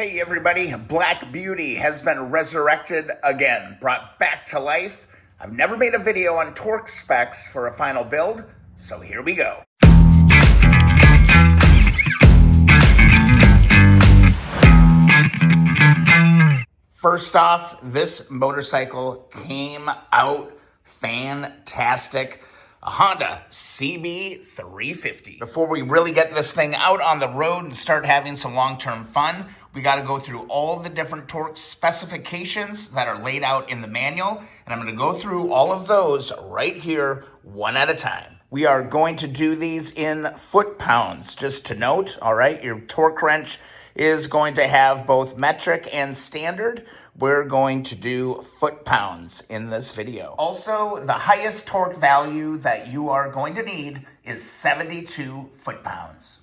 Hey everybody, Black Beauty has been resurrected again, brought back to life. I've never made a video on torque specs for a final build, so here we go. First off, this motorcycle came out fantastic. A Honda CB350. Before we really get this thing out on the road and start having some long-term fun, we got to go through all the different torque specifications that are laid out in the manual, and I'm going to go through all of those right here, one at a time. We are going to do these in foot-pounds, just to note, all right? Your torque wrench is going to have both metric and standard. We're going to do foot-pounds in this video. Also, the highest torque value that you are going to need is 72 foot-pounds.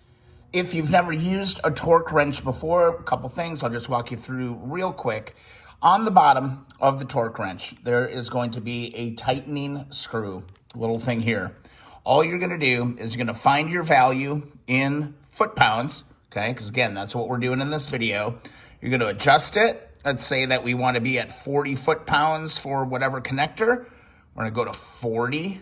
If you've never used a torque wrench before, a couple things I'll just walk you through real quick. On the bottom of the torque wrench, there is going to be a tightening screw, little thing here. All you're gonna do is you're gonna find your value in foot-pounds, okay? Because again, that's what we're doing in this video. You're gonna adjust it. Let's say that we want to be at 40 foot-pounds for whatever connector. We're gonna go to 40.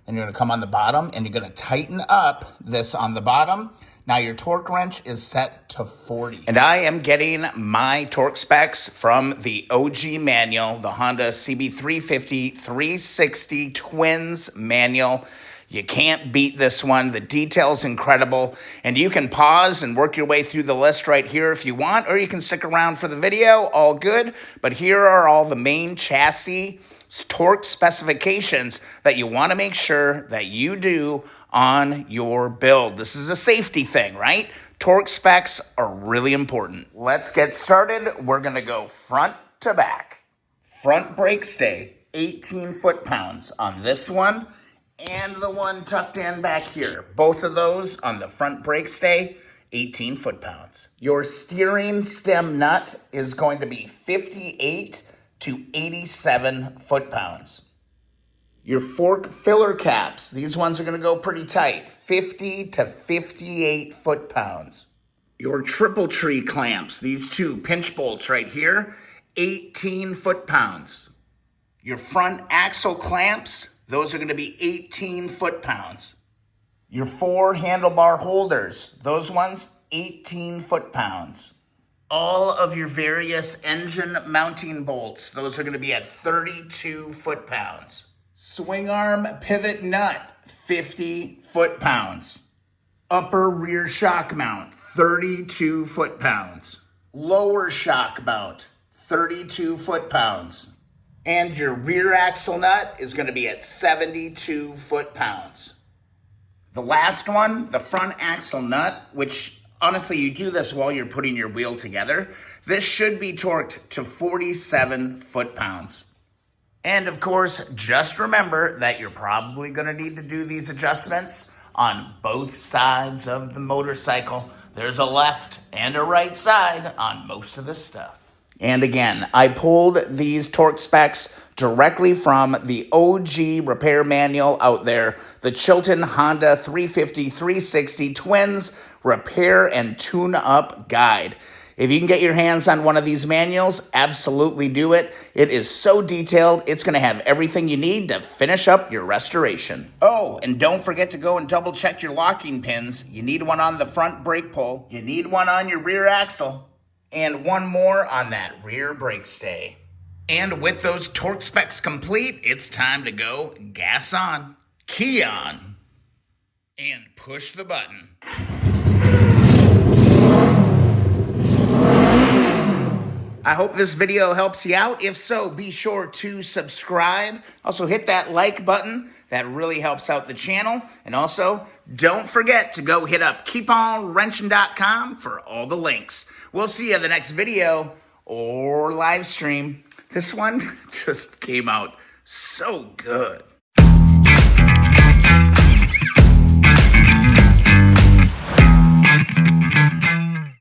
Then you're gonna come on the bottom and you're gonna tighten up this on the bottom. Now your torque wrench is set to 40. And I am getting my torque specs from the OG manual, the Honda CB350 360 Twins manual. You can't beat this one. The detail's incredible. And you can pause and work your way through the list right here if you want, or you can stick around for the video, all good. But here are all the main chassis torque specifications that you want to make sure that you do on your build. This is a safety thing, right? Torque specs are really important. Let's get started. We're going to go front to back. Front brake stay, 18 foot-pounds on this one and the one tucked in back here. Both of those on the front brake stay, 18 foot-pounds. Your steering stem nut is going to be 58 to 87 foot-pounds. Your fork filler caps, these ones are going to go pretty tight, 50 to 58 foot-pounds. Your triple tree clamps, these two pinch bolts right here, 18 foot-pounds. Your front axle clamps, those are going to be 18 foot-pounds. Your four handlebar holders, those ones, 18 foot-pounds. All of your various engine mounting bolts, those are going to be at 32 foot-pounds. Swing arm pivot nut, 50 foot-pounds. Upper rear shock mount, 32 foot-pounds. Lower shock mount, 32 foot-pounds. And your rear axle nut is going to be at 72 foot-pounds. The last one, the front axle nut, which honestly, you do this while you're putting your wheel together. This should be torqued to 47 foot-pounds. And of course, just remember that you're probably going to need to do these adjustments on both sides of the motorcycle. There's a left and a right side on most of this stuff. And again, I pulled these torque specs directly from the OG repair manual out there, the Chilton Honda 350 360 Twins Repair and Tune-Up Guide. If you can get your hands on one of these manuals, absolutely do it. It is so detailed, it's going to have everything you need to finish up your restoration. Oh, and don't forget to go and double check your locking pins. You need one on the front brake pull. You need one on your rear axle. And one more on that rear brake stay. And with those torque specs complete, it's time to go gas on, key on, and push the button. I hope this video helps you out. If so, be sure to subscribe. Also, hit that like button. That really helps out the channel. And also, don't forget to go hit up keeponwrenching.com for all the links. We'll see you in the next video or live stream. This one just came out so good.